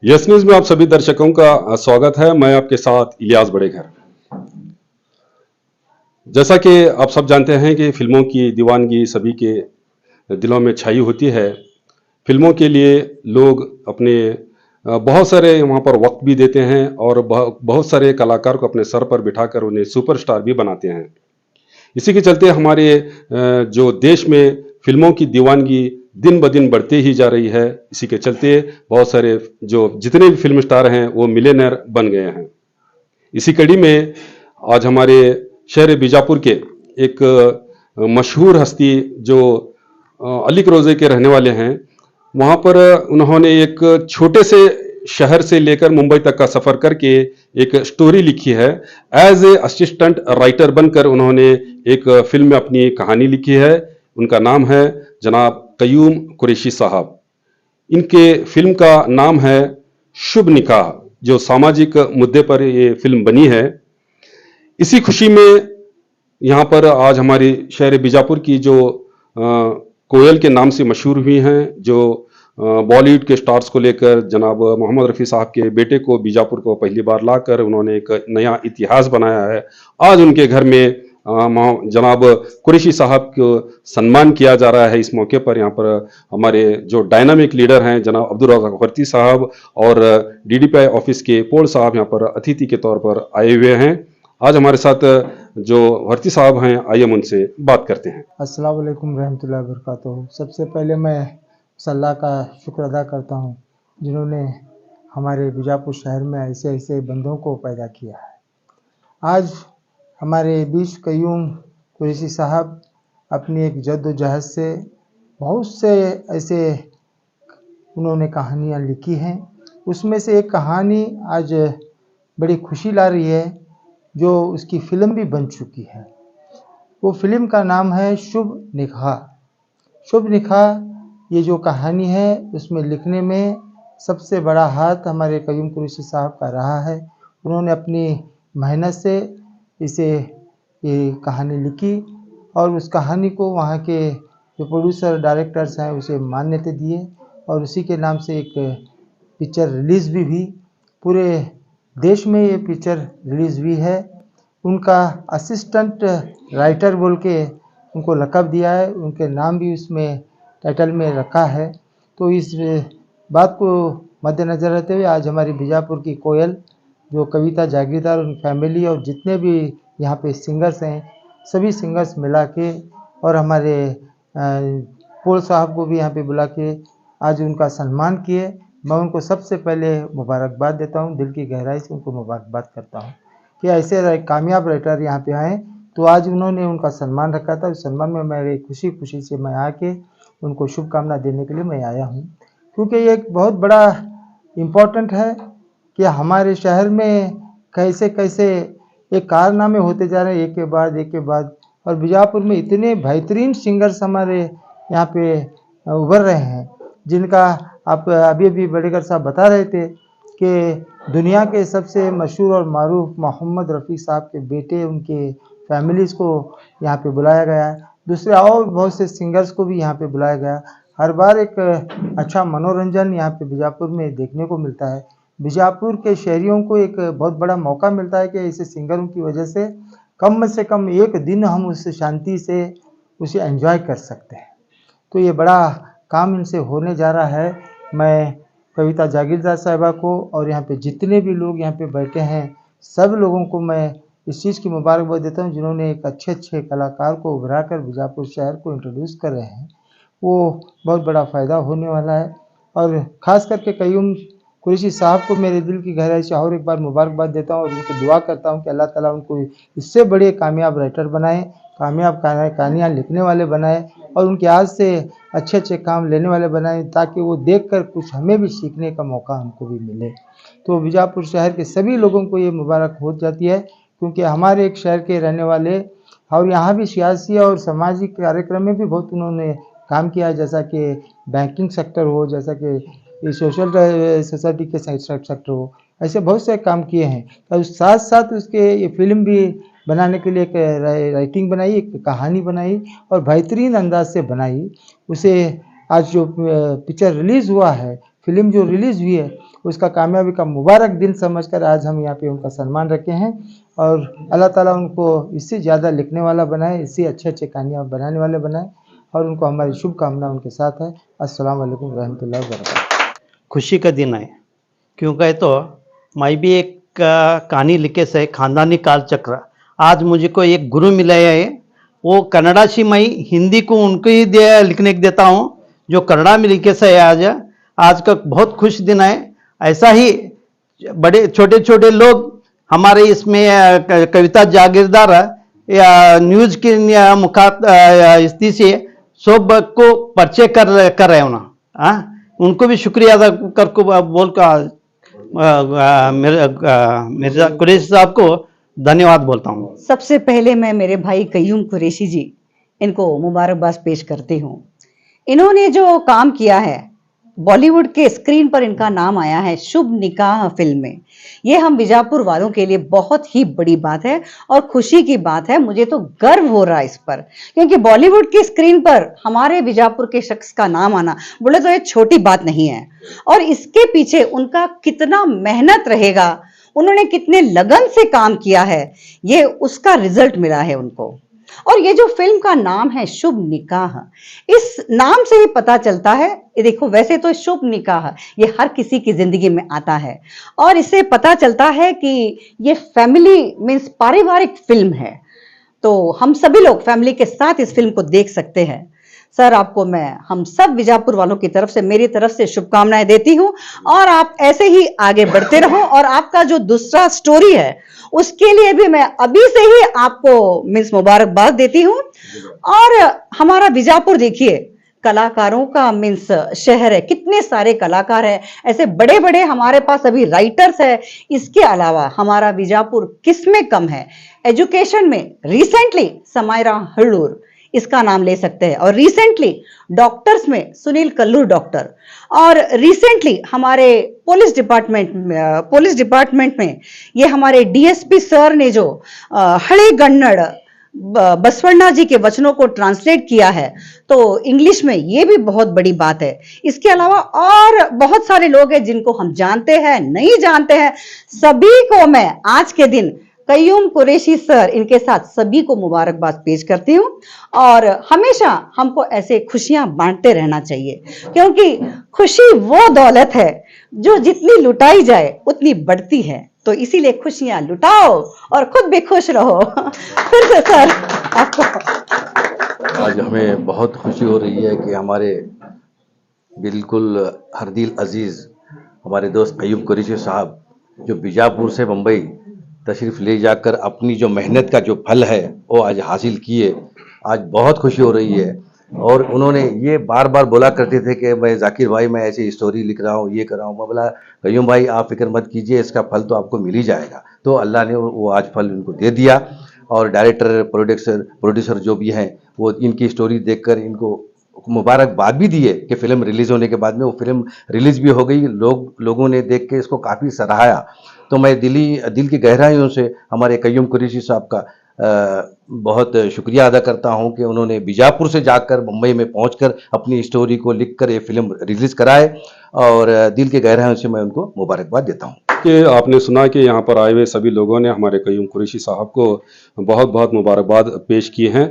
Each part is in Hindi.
यस न्यूज में आप सभी दर्शकों का स्वागत है। मैं आपके साथ इलियास बड़ेघर। जैसा कि आप सब जानते हैं कि फिल्मों की दीवानगी सभी के दिलों में छाई होती है। फिल्मों के लिए लोग अपने बहुत सारे वहाँ पर वक्त भी देते हैं और बहुत सारे कलाकार को अपने सर पर बिठाकर उन्हें सुपरस्टार भी बनाते हैं। इसी के चलते हमारे जो देश में फिल्मों की दीवानगी दिन ब दिन बढ़ती ही जा रही है। इसी के चलते बहुत सारे जो जितने भी फिल्म स्टार हैं वो मिलियनेयर बन गए हैं। इसी कड़ी में आज हमारे शहर बीजापुर के एक मशहूर हस्ती जो अली रोज़े के रहने वाले हैं, वहाँ पर उन्होंने एक छोटे से शहर से लेकर मुंबई तक का सफ़र करके एक स्टोरी लिखी है। एज ए असिस्टेंट राइटर बनकर उन्होंने एक फिल्म में अपनी कहानी लिखी है। उनका नाम है जनाब कयूम कुरैशी साहब। इनके फिल्म का नाम है शुभ निकाह, जो सामाजिक मुद्दे पर ये फिल्म बनी है। इसी खुशी में यहाँ पर आज हमारी शहर बीजापुर की जो कोयल के नाम से मशहूर हुई हैं, जो बॉलीवुड के स्टार्स को लेकर जनाब मोहम्मद रफ़ी साहब के बेटे को बीजापुर को पहली बार लाकर उन्होंने एक नया इतिहास बनाया है। आज उनके घर में जनाब कुरैशी साहब को सम्मान किया जा रहा है। इस मौके पर यहाँ पर हमारे जो डायनामिक लीडर हैं जनाब अब्दुल रज़ाक वर्ती साहब और डीडीपीआई ऑफिस के पोल साहब यहाँ पर अतिथि के तौर पर आए हुए हैं। आज हमारे साथ जो वर्ती साहब हैं, आइए हम उनसे बात करते हैं। अस्सलाम वालेकुम रहमतुल्लाहि व बरकातुहू। सबसे पहले मैं अल्लाह का शुक्र अदा करता हूँ जिन्होंने हमारे बीजापुर शहर में ऐसे ऐसे बंदों को पैदा किया है। आज हमारे बीच कयूम कुरैशी साहब अपनी एक जद्दोजहद से बहुत से ऐसे उन्होंने कहानियाँ लिखी हैं। उसमें से एक कहानी आज बड़ी खुशी ला रही है, जो उसकी फ़िल्म भी बन चुकी है। वो फिल्म का नाम है शुभ निकाह। शुभ निकाह ये जो कहानी है उसमें लिखने में सबसे बड़ा हाथ हमारे कयूम कुरैशी साहब का रहा है। उन्होंने अपनी मेहनत से ये कहानी लिखी और उस कहानी को वहाँ के जो प्रोड्यूसर डायरेक्टर्स हैं उसे मान्यता दिए और उसी के नाम से एक पिक्चर रिलीज़ भी हुई। पूरे देश में ये पिक्चर रिलीज़ हुई है। उनका असिस्टेंट राइटर बोल के उनको लक़ब दिया है, उनके नाम भी उसमें टाइटल में रखा है। तो इस बात को मद्देनज़र रखते हुए आज हमारी बीजापुर की कोयल जो कविता जागीरदार, उन फैमिली और जितने भी यहाँ पे सिंगर्स हैं, सभी सिंगर्स मिला के और हमारे पोल साहब को भी यहाँ पे बुला के आज उनका सम्मान किए। मैं उनको सबसे पहले मुबारकबाद देता हूँ, दिल की गहराई से उनको मुबारकबाद करता हूँ कि ऐसे कामयाब राइटर यहाँ पे आए। तो आज उन्होंने उनका सम्मान रखा था, उस सम्मान में मैं खुशी खुशी से मैं आके उनको शुभकामना देने के लिए मैं आया हूँ, क्योंकि ये एक बहुत बड़ा इम्पोर्टेंट है कि हमारे शहर में कैसे कैसे एक कारनामे होते जा रहे हैं एक के बाद। और बीजापुर में इतने बेहतरीन सिंगर्स हमारे यहाँ पे उभर रहे हैं, जिनका आप अभी अभी बड़ेगर साहब बता रहे थे कि दुनिया के सबसे मशहूर और मारूफ मोहम्मद रफ़ी साहब के बेटे, उनके फैमिलीज़ को यहाँ पे बुलाया गया। दूसरे और बहुत से सिंगर्स को भी यहाँ पे बुलाया गया। हर बार एक अच्छा मनोरंजन यहाँ पे बीजापुर में देखने को मिलता है। बीजापुर के शहरियों को एक बहुत बड़ा मौका मिलता है कि ऐसे सिंगरों की वजह से कम एक दिन हम उस शांति से उसे एंजॉय कर सकते हैं। तो ये बड़ा काम इनसे होने जा रहा है। मैं कविता जागीरदार साहिबा को और यहाँ पे जितने भी लोग यहाँ पे बैठे हैं, सब लोगों को मैं इस चीज़ की मुबारकबाद देता हूँ जिन्होंने एक अच्छे कलाकार को उभरा कर बीजापुर शहर को इंट्रोड्यूस कर रहे हैं। वो बहुत बड़ा फ़ायदा होने वाला है। और ख़ास करके कयूम कुरैशी साहब को मेरे दिल की गहराई से और एक बार मुबारकबाद देता हूँ और उनको दुआ करता हूँ कि अल्लाह ताला उनको इससे बड़े कामयाब राइटर बनाए, कामयाब कहानियाँ लिखने वाले बनाए और उनके आज से अच्छे काम लेने वाले बनाए, ताकि वो देखकर कुछ हमें भी सीखने का मौका हमको भी मिले। तो बीजापुर शहर के सभी लोगों को ये मुबारक हो जाती है, क्योंकि हमारे एक शहर के रहने वाले और यहाँ भी सियासी और सामाजिक कार्यक्रम में भी बहुत उन्होंने काम किया है, जैसा कि बैंकिंग सेक्टर हो, जैसा कि सोशल सोसाइटी के सेक्टर हो, ऐसे बहुत से काम किए हैं। और साथ साथ उसके ये फिल्म भी बनाने के लिए एक राइटिंग बनाई, एक कहानी बनाई और बेहतरीन अंदाज से बनाई। उसे आज जो पिक्चर रिलीज़ हुआ है, फिल्म जो रिलीज़ हुई है, उसका कामयाबी का मुबारक दिन समझकर आज हम यहाँ पे उनका सम्मान रखे हैं। और अल्लाह ताला उनको इससे ज़्यादा लिखने वाला बनाए, इससे अच्छे कहानियाँ बनाने वाले बनाए, और उनको हमारी शुभकामना उनके साथ है। अस्सलाम वालेकुम रहमतुल्लाहि व बरकातहू। खुशी का दिन है, क्यों कहे तो मैं भी एक कहानी लिखे से खानदानी काल चक्र। आज मुझे को एक गुरु मिला है, वो कन्नड़ा से मैं हिंदी को उनको ही लिखने को देता हूँ, जो कन्नड़ा में लिखे से है। आज का बहुत खुश दिन है। ऐसा ही बड़े छोटे छोटे लोग हमारे इसमें कविता जागीरदार या न्यूज की मुखा स्थिति से सब को परिचय कर रहे हो ना। उनको भी शुक्रिया अदा कर को बोल कर मिर्जा कुरैशी साहब को धन्यवाद बोलता हूँ। सबसे पहले मैं मेरे भाई कय्यूम कुरैशी जी, इनको मुबारकबाद पेश करती हूँ। इन्होंने जो काम किया है, बॉलीवुड के स्क्रीन पर इनका नाम आया है शुभ निकाह फिल्म में। ये हम बीजापुर वालों के लिए बहुत ही बड़ी बात है और खुशी की बात है। मुझे तो गर्व हो रहा है इस पर, क्योंकि बॉलीवुड की स्क्रीन पर हमारे बीजापुर के शख्स का नाम आना बोले तो ये छोटी बात नहीं है। और इसके पीछे उनका कितना मेहनत रहेगा, उन्होंने कितने लगन से काम किया है, ये उसका रिजल्ट मिला है उनको। और ये जो फिल्म का नाम है शुभ निकाह, इस नाम से ही पता चलता है, ये देखो वैसे तो शुभ निकाह ये हर किसी की जिंदगी में आता है, और इससे पता चलता है कि ये फैमिली मीन्स पारिवारिक फिल्म है। तो हम सभी लोग फैमिली के साथ इस फिल्म को देख सकते हैं। सर, आपको मैं हम सब बीजापुर वालों की तरफ से, मेरी तरफ से शुभकामनाएं देती हूं, और आप ऐसे ही आगे बढ़ते रहो। और आपका जो दूसरा स्टोरी है उसके लिए भी मैं अभी से ही आपको मीन्स मुबारकबाद देती हूं। और हमारा बीजापुर देखिए, कलाकारों का मीन्स शहर है, कितने सारे कलाकार हैं, ऐसे बड़े बड़े हमारे पास अभी राइटर्स है। इसके अलावा हमारा बीजापुर किसमें कम है? एजुकेशन में रिसेंटली समायरा हल्लूर, इसका नाम ले सकते हैं। और रिसेंटली डॉक्टर्स में सुनील कल्लूर डॉक्टर, और रिसेंटली हमारे पुलिस डिपार्टमेंट में ये हमारे डीएसपी सर ने जो हले गन्नड़ बसवन्ना जी के वचनों को ट्रांसलेट किया है, तो इंग्लिश में ये भी बहुत बड़ी बात है। इसके अलावा और बहुत सारे लोग हैं जिनको हम जानते हैं, नहीं जानते हैं, सभी को मैं आज के दिन कय्यूम कुरैशी सर, इनके साथ सभी को मुबारकबाद पेश करती हूँ। और हमेशा हमको ऐसे खुशियां बांटते रहना चाहिए, क्योंकि खुशी वो दौलत है जो जितनी लुटाई जाए उतनी बढ़ती है। तो इसीलिए खुशियां लुटाओ और खुद भी खुश रहो। फिर से सर आपको आज हमें बहुत खुशी हो रही है कि हमारे बिल्कुल हरदिल अजीज़ हमारे दोस्त कय्यूम कुरैशी साहब, जो बीजापुर से मुंबई तशरीफ़ ले जाकर अपनी जो मेहनत का जो फल है वो आज हासिल किए। आज बहुत खुशी हो रही है। और उन्होंने ये बार बार बोला करते थे कि मैं जाकिर भाई, मैं ऐसी स्टोरी लिख रहा हूँ, ये कर रहा हूँ। मैं बोला कय्यूम भाई आप फिक्र मत कीजिए, इसका फल तो आपको मिल ही जाएगा। तो अल्लाह ने वो आज फल इनको दे दिया। और डायरेक्टर, प्रोड्यूसर जो भी हैं, वो इनकी स्टोरी देखकर इनको मुबारकबाद भी दिए कि फ़िल्म रिलीज़ होने के बाद में वो फ़िल्म रिलीज़ भी हो गई। लोगों ने देख के इसको काफ़ी सराहाया। तो मैं दिल की गहराइयों से हमारे कय्यूम कुरैशी साहब का बहुत शुक्रिया अदा करता हूं कि उन्होंने बीजापुर से जाकर मुंबई में पहुंचकर अपनी स्टोरी को लिखकर ये फिल्म रिलीज़ कराए। और दिल की गहराइयों से मैं उनको मुबारकबाद देता हूं। कि आपने सुना कि यहाँ पर आए हुए सभी लोगों ने हमारे कय्यूम कुरैशी साहब को बहुत बहुत मुबारकबाद पेश की हैं।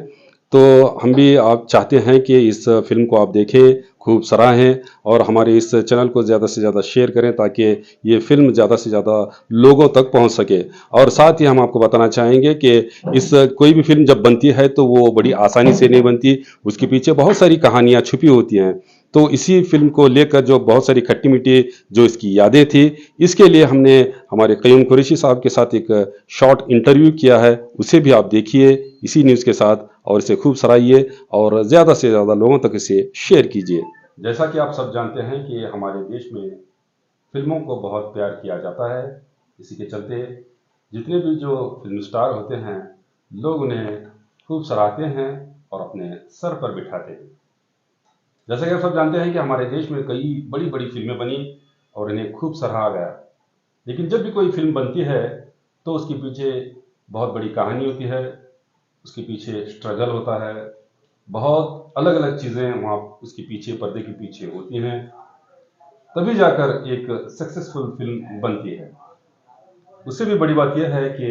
तो हम भी आप चाहते हैं कि इस फिल्म को आप देखें, खूब सराहें, और हमारे इस चैनल को ज़्यादा से ज़्यादा शेयर करें ताकि ये फिल्म ज़्यादा से ज़्यादा लोगों तक पहुंच सके। और साथ ही हम आपको बताना चाहेंगे कि इस कोई भी फिल्म जब बनती है तो वो बड़ी आसानी से नहीं बनती, उसके पीछे बहुत सारी कहानियाँ छुपी होती हैं। तो इसी फिल्म को लेकर जो बहुत सारी खट्टी मीठी जो इसकी यादें थी, इसके लिए हमने हमारे कय्यूम कुरैशी साहब के साथ एक शॉर्ट इंटरव्यू किया है, उसे भी आप देखिए इसी न्यूज़ के साथ, और इसे खूब सराहिए और ज़्यादा से ज़्यादा लोगों तक इसे शेयर कीजिए। जैसा कि आप सब जानते हैं कि हमारे देश में फिल्मों को बहुत प्यार किया जाता है। इसी के चलते जितने भी जो फिल्म स्टार होते हैं, लोग उन्हें खूब सराहते हैं और अपने सर पर बिठाते हैं। जैसा कि आप सब जानते हैं कि हमारे देश में कई बड़ी बड़ी फिल्में बनी और इन्हें खूब सराहा गया। लेकिन जब भी कोई फिल्म बनती है तो उसके पीछे बहुत बड़ी कहानी होती है, उसके पीछे स्ट्रगल होता है, बहुत अलग अलग चीज़ें वहाँ उसके पीछे, पर्दे के पीछे होती हैं। तभी जाकर एक सक्सेसफुल फिल्म बनती है। उससे भी बड़ी बात यह है कि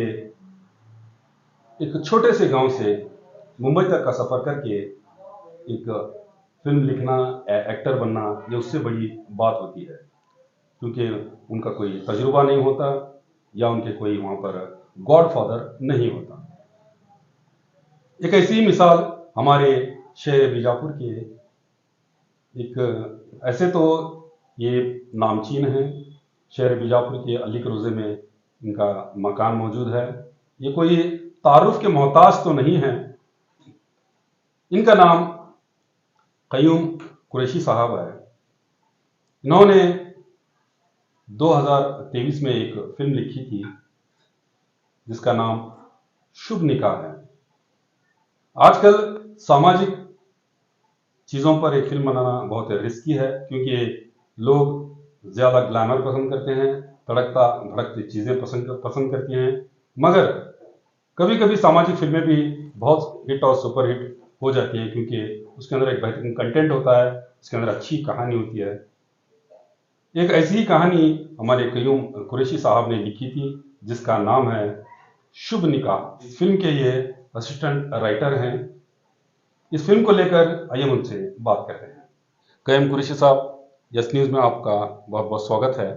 एक छोटे से गांव से मुंबई तक का सफर करके एक फिल्म लिखना, एक्टर बनना, ये उससे बड़ी बात होती है, क्योंकि उनका कोई तजुर्बा नहीं होता या उनके कोई वहां पर गॉडफादर नहीं होता। एक ऐसी मिसाल हमारे शहर बीजापुर की है। एक ऐसे तो ये नामचीन है, शहर बीजापुर के अली क्रोजे में इनका मकान मौजूद है। ये कोई तारुफ के मोहताज तो नहीं है। इनका नाम कयूम कुरैशी साहब है। इन्होंने 2023 में एक फिल्म लिखी थी जिसका नाम शुभ निकाह है। आजकल सामाजिक चीज़ों पर एक फिल्म बनाना बहुत रिस्की है, क्योंकि लोग ज़्यादा ग्लैमर पसंद करते हैं, तड़कता भड़कती चीज़ें पसंद करते हैं। मगर कभी कभी सामाजिक फिल्में भी बहुत हिट और सुपर हिट हो जाती हैं, क्योंकि उसके अंदर एक बेहतरीन कंटेंट होता है, उसके अंदर अच्छी कहानी होती है। एक ऐसी ही कहानी हमारे कयूम कुरैशी साहब ने लिखी थी जिसका नाम है शुभ निकाह। इस फिल्म के ये असिस्टेंट राइटर हैं। इस फिल्म को लेकर आइए हम उनसे बात करते हैं। कयूम कुरैशी साहब, यस न्यूज़ में आपका बहुत बहुत स्वागत है।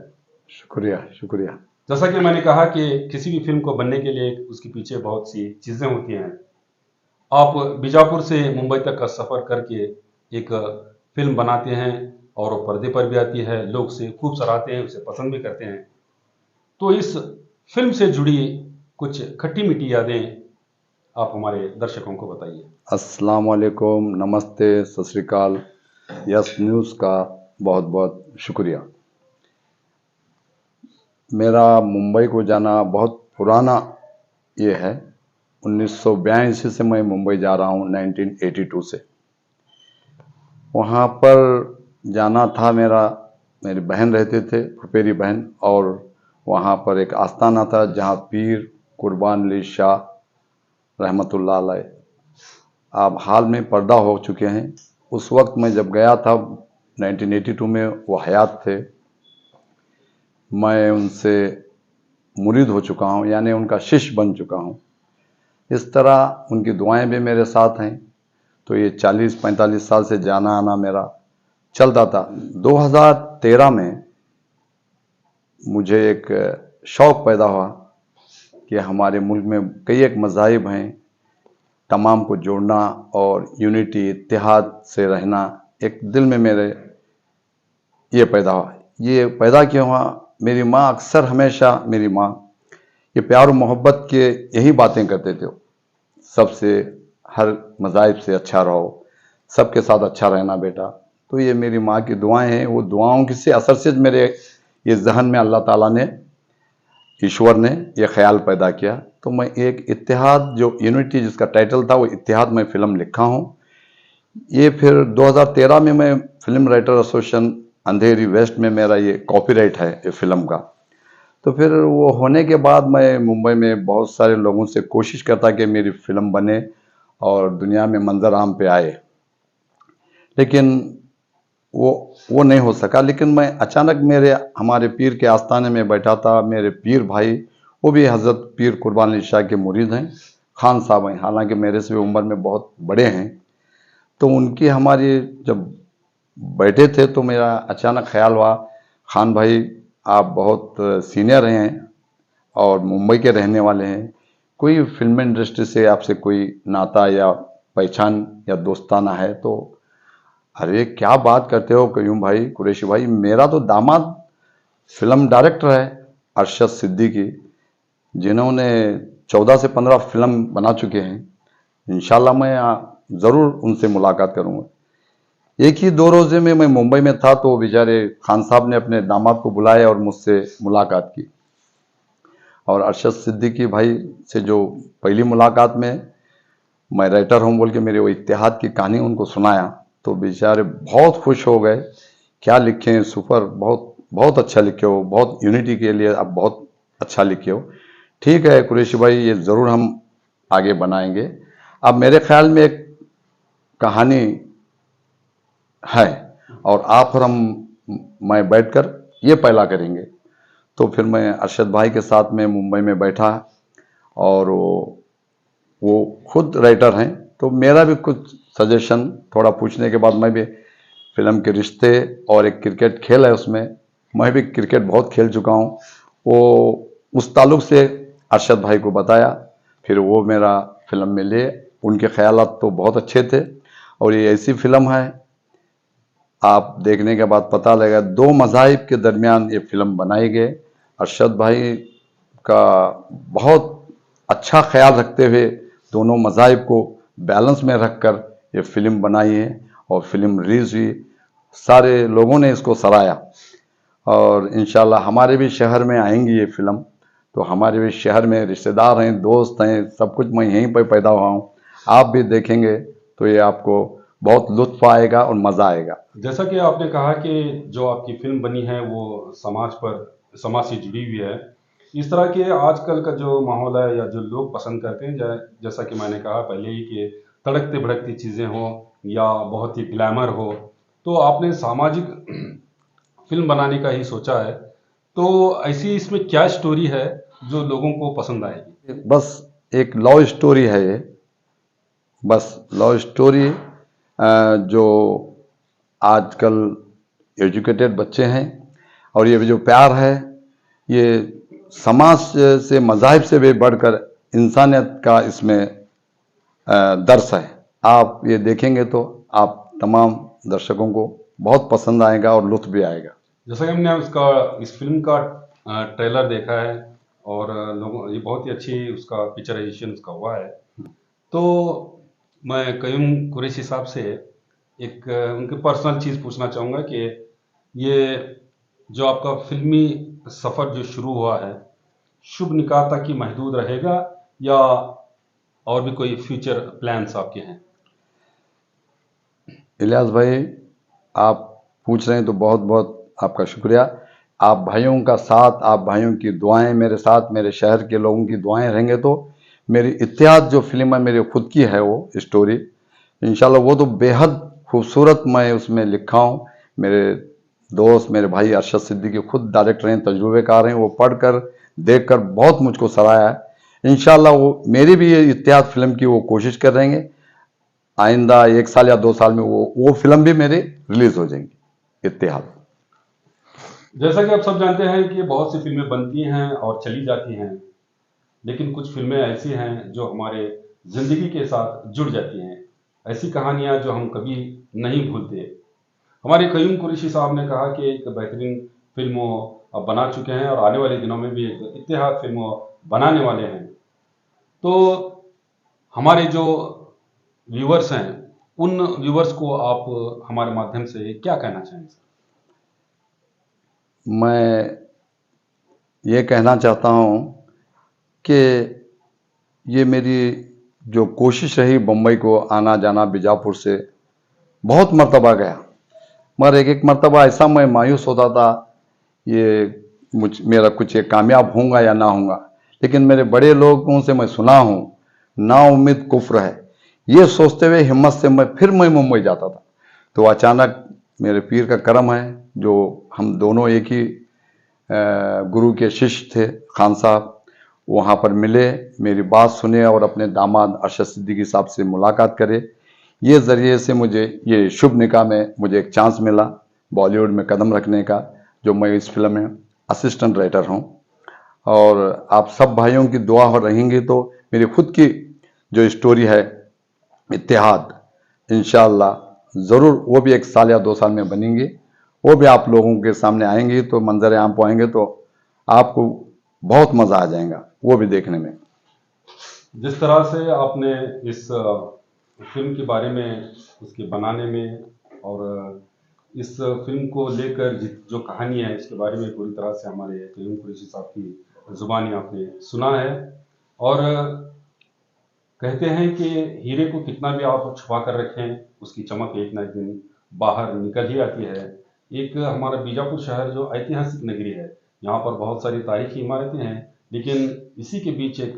शुक्रिया शुक्रिया। जैसा कि मैंने कहा कि किसी भी फिल्म को बनने के लिए उसके पीछे बहुत सी चीज़ें होती हैं। आप बीजापुर से मुंबई तक का सफ़र करके एक फिल्म बनाते हैं और वो पर्दे पर भी आती है, लोग उसे खूब सराहते हैं, उसे पसंद भी करते हैं। तो इस फिल्म से जुड़ी कुछ खट्टी मीठी यादें आप हमारे दर्शकों को बताइए। अस्सलाम वालेकुम, नमस्ते, सत श्री अकाल। यस न्यूज़ का बहुत बहुत शुक्रिया। मेरा मुंबई को जाना बहुत पुराना ये है। 1982 से मैं मुंबई जा रहा हूँ, 1982 से। वहाँ पर जाना था मेरी बहन रहते थे, फुफेरी बहन, और वहाँ पर एक आस्थाना था जहाँ पीर कुर्बान अली शाह रहमतुल्लाह अलैह आप हाल में पर्दा हो चुके हैं। उस वक्त मैं जब गया था 1982 में, वो हयात थे। मैं उनसे मुरीद हो चुका हूँ, यानी उनका शिष्य बन चुका हूँ। इस तरह उनकी दुआएं भी मेरे साथ हैं। तो ये 40-45 साल से जाना आना मेरा चलता था। 2013 में मुझे एक शौक़ पैदा हुआ कि हमारे मुल्क में कई एक मज़ाहिब हैं, तमाम को जोड़ना और यूनिटी इत्तेहाद से रहना एक दिल में मेरे ये पैदा हुआ। ये पैदा क्यों हुआ? मेरी माँ अक्सर हमेशा, मेरी माँ ये प्यार और मोहब्बत के यही बातें करते थे। सबसे, हर मज़ाहिब से अच्छा रहो, सबके साथ अच्छा रहना बेटा। तो ये मेरी माँ की दुआएं हैं। वो दुआओं के से असर से मेरे ये जहन में अल्लाह ताला ने, ईश्वर ने ये ख्याल पैदा किया। तो मैं एक इत्तेहाद, जो यूनिटी जिसका टाइटल था वो इत्तेहाद, मैं फ़िल्म लिखा हूँ। ये फिर 2013 में मैं फिल्म राइटर एसोसिएशन अंधेरी वेस्ट में मेरा ये कॉपीराइट है ये फिल्म का। तो फिर वो होने के बाद मैं मुंबई में बहुत सारे लोगों से कोशिश करता कि मेरी फ़िल्म बने और दुनिया में मंजर आम पे आए, लेकिन वो नहीं हो सका। लेकिन मैं अचानक हमारे पीर के आस्थाने में बैठा था। मेरे पीर भाई, वो भी हज़रत पीर कुर्बान अली शाह के मुरीद हैं, खान साहब हैं, हालांकि मेरे से भी उम्र में बहुत बड़े हैं। तो उनकी हमारी जब बैठे थे तो मेरा अचानक ख्याल हुआ, खान भाई आप बहुत सीनियर हैं और मुंबई के रहने वाले हैं, कोई फिल्म इंडस्ट्री से आपसे कोई नाता या पहचान या दोस्ताना है? तो अरे क्या बात करते हो कयूम भाई, कुरैशी भाई, मेरा तो दामाद फिल्म डायरेक्टर है अरशद सिद्दीकी, जिन्होंने 14 से 15 फिल्म बना चुके हैं। इंशाल्लाह मैं ज़रूर उनसे मुलाकात करूँगा। एक ही 2 रोज़े में मैं मुंबई में था तो बेचारे खान साहब ने अपने दामाद को बुलाया और मुझसे मुलाकात की। और अरशद सिद्दीकी भाई से जो पहली मुलाकात में मैं राइटर हूँ बोल के मेरे वो इत्तेहाद की कहानी उनको सुनाया तो बेचारे बहुत खुश हो गए। क्या लिखे हैं, सुपर, बहुत बहुत अच्छा लिखे हो, बहुत यूनिटी के लिए आप बहुत अच्छा लिखे हो। ठीक है कुरैशी भाई, ये ज़रूर हम आगे बनाएंगे। अब मेरे ख्याल में एक कहानी है और आप और हम मैं बैठकर ये पहला करेंगे। तो फिर मैं अरशद भाई के साथ में मुंबई में बैठा और वो खुद राइटर हैं, तो मेरा भी कुछ सजेशन थोड़ा पूछने के बाद मैं भी फिल्म के रिश्ते और एक क्रिकेट खेल है उसमें, मैं भी क्रिकेट बहुत खेल चुका हूँ, वो उस ताल्लुक से अरशद भाई को बताया। फिर वो मेरा फिल्म में लिए, उनके ख्यालात तो बहुत अच्छे थे। और ये ऐसी फिल्म है, आप देखने के बाद पता लगेगा, दो मज़ाहिब के दरमियान ये फिल्म बनाई गई। अरशद भाई का बहुत अच्छा ख्याल रखते हुए दोनों मज़ाहिब को बैलेंस में रखकर ये फिल्म बनाई है और फिल्म रिलीज हुई। सारे लोगों ने इसको सराहा और इंशाल्लाह हमारे भी शहर में आएंगी ये फिल्म। तो हमारे भी शहर में रिश्तेदार हैं, दोस्त हैं, सब कुछ, मैं यहीं पर पैदा हुआ हूँ। आप भी देखेंगे तो ये आपको बहुत लुत्फ आएगा और मज़ा आएगा। जैसा कि आपने कहा कि जो आपकी फिल्म बनी है वो समाज से जुड़ी हुई है। इस तरह के आजकल का जो माहौल है या जो लोग पसंद करते हैं, जैसा कि मैंने कहा पहले ही कि तड़कते भड़कती चीज़ें हों या बहुत ही ग्लैमर हो, तो आपने सामाजिक फिल्म बनाने का ही सोचा है। तो ऐसी इसमें क्या स्टोरी है जो लोगों को पसंद आएगी? बस एक लव स्टोरी है ये, बस लव स्टोरी। जो आजकल एजुकेटेड बच्चे हैं और ये जो प्यार है, ये समाज से, मज़ाहिब से भी बढ़कर इंसानियत का इसमें दर्स है। आप ये देखेंगे तो आप तमाम दर्शकों को बहुत पसंद आएगा और लुत्फ भी आएगा। जैसा कि हमने इस फिल्म का ट्रेलर देखा है और लोगों ये बहुत ही अच्छी उसका पिक्चराइजेशन उसका हुआ है। तो मैं कयूम कुरैशी साहब से एक उनके पर्सनल चीज़ पूछना चाहूँगा कि ये जो आपका फिल्मी सफ़र जो शुरू हुआ है, शुभ निकाह तक ही महदूद रहेगा या और भी कोई फ्यूचर प्लान्स आपके हैं? इलियास भाई, आप पूछ रहे हैं तो बहुत बहुत आपका शुक्रिया। आप भाइयों का साथ, आप भाइयों की दुआएं मेरे साथ, मेरे शहर के लोगों की दुआएं रहेंगे तो मेरी इत्तेहाद जो फिल्म है मेरी खुद की है, वो स्टोरी इंशाल्लाह वो तो बेहद खूबसूरत मैं उसमें लिखा हूँ। मेरे दोस्त, मेरे भाई अरशद सिद्दीकी खुद डायरेक्टर हैं, तजुर्बेकार हैं, वो पढ़कर देखकर बहुत मुझको सराहा है। इंशाल्लाह वो मेरी भी ये इत्तेहाद फिल्म की वो कोशिश कर रहे हैं, आइंदा 1 साल या 2 साल में वो फिल्म भी मेरी रिलीज हो जाएंगी, इत्तेहाद। जैसा कि आप सब जानते हैं कि बहुत सी फिल्में बनती हैं और चली जाती हैं, लेकिन कुछ फिल्में ऐसी हैं जो हमारे ज़िंदगी के साथ जुड़ जाती हैं। ऐसी कहानियाँ जो हम कभी नहीं भूलते। हमारे कयूम कुरैशी साहब ने कहा कि एक बेहतरीन फिल्म वो अब बना चुके हैं और आने वाले दिनों में भी एक इत्तेहाद फिल्म वो बनाने वाले हैं। तो हमारे जो व्यूवर्स हैं, उन व्यूवर्स को आप हमारे माध्यम से क्या कहना चाहेंगे सर? मैं ये कहना चाहता हूँ कि ये मेरी जो कोशिश रही बम्बई को आना जाना, बीजापुर से बहुत मर्तबा गया, मगर एक एक मर्तबा ऐसा मैं मायूस होता था, ये मेरा कुछ ये कामयाब होऊंगा या ना होऊंगा। लेकिन मेरे बड़े लोगों से मैं सुना हूँ, नाउम्मीद कुफ्र है, ये सोचते हुए हिम्मत से मैं मुंबई जाता था। तो अचानक मेरे पीर का करम है, जो हम दोनों एक ही गुरु के शिष्य थे, खान साहब, वहाँ पर मिले, मेरी बात सुने और अपने दामाद अरशद सिद्दीकी साहब से मुलाकात करे। ये ज़रिए से मुझे ये शुभ निकाह में मुझे एक चांस मिला बॉलीवुड में कदम रखने का, जो मैं इस फिल्म में असिस्टेंट राइटर हूँ। और आप सब भाइयों की दुआ हो रहेंगी तो मेरी खुद की जो स्टोरी है इत्तेहाद, इंशाअल्लाह ज़रूर वो भी 1 साल या 2 साल में बनेंगी, वो भी आप लोगों के सामने आएंगी तो मंजर आम पर आएंगे तो आपको बहुत मज़ा आ जाएगा वो भी देखने में। जिस तरह से आपने इस फिल्म के बारे में, उसके बनाने में और इस फिल्म को लेकर जो कहानी है इसके बारे में पूरी तरह से हमारे कयूम कुरैशी साहब की ज़ुबानी आपने सुना है। और कहते हैं कि हीरे को कितना भी आप छुपा कर रखें, उसकी चमक एक ना एक दिन बाहर निकल ही आती है। एक हमारा बीजापुर शहर जो ऐतिहासिक नगरी है, यहाँ पर बहुत सारी तारीखी इमारतें हैं, लेकिन इसी के बीच एक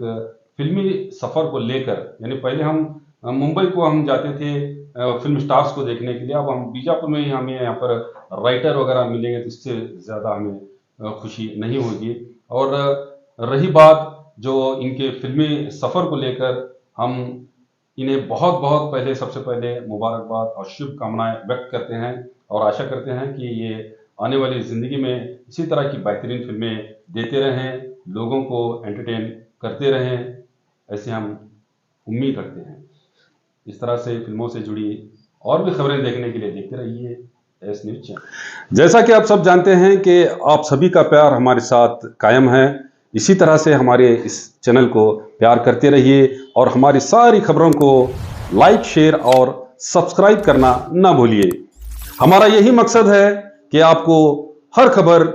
फिल्मी सफ़र को लेकर, यानी पहले हम मुंबई को हम जाते थे फिल्म स्टार्स को देखने के लिए। अब हम बीजापुर में ही हमें यहाँ पर राइटर वगैरह मिलेंगे तो इससे ज़्यादा हमें खुशी नहीं होगी। और रही बात जो इनके फिल्मी सफ़र को लेकर, हम इन्हें बहुत बहुत पहले, सबसे पहले मुबारकबाद और शुभकामनाएं व्यक्त करते हैं और आशा करते हैं कि ये आने वाली ज़िंदगी में इसी तरह की बेहतरीन फिल्में देते रहें, लोगों को एंटरटेन करते रहें, ऐसे हम उम्मीद रखते हैं। इस तरह से फिल्मों से जुड़ी और भी खबरें देखने के लिए देखते रहिए एस न्यूज़ चैनल। जैसा कि आप सब जानते हैं कि आप सभी का प्यार हमारे साथ कायम है, इसी तरह से हमारे इस चैनल को प्यार करते रहिए और हमारी सारी खबरों को लाइक, शेयर और सब्सक्राइब करना ना भूलिए। हमारा यही मकसद है कि आपको हर खबर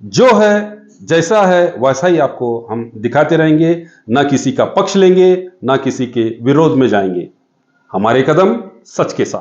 जो है, जैसा है वैसा ही आपको हम दिखाते रहेंगे, ना किसी का पक्ष लेंगे, ना किसी के विरोध में जाएंगे। हमारे कदम सच के साथ।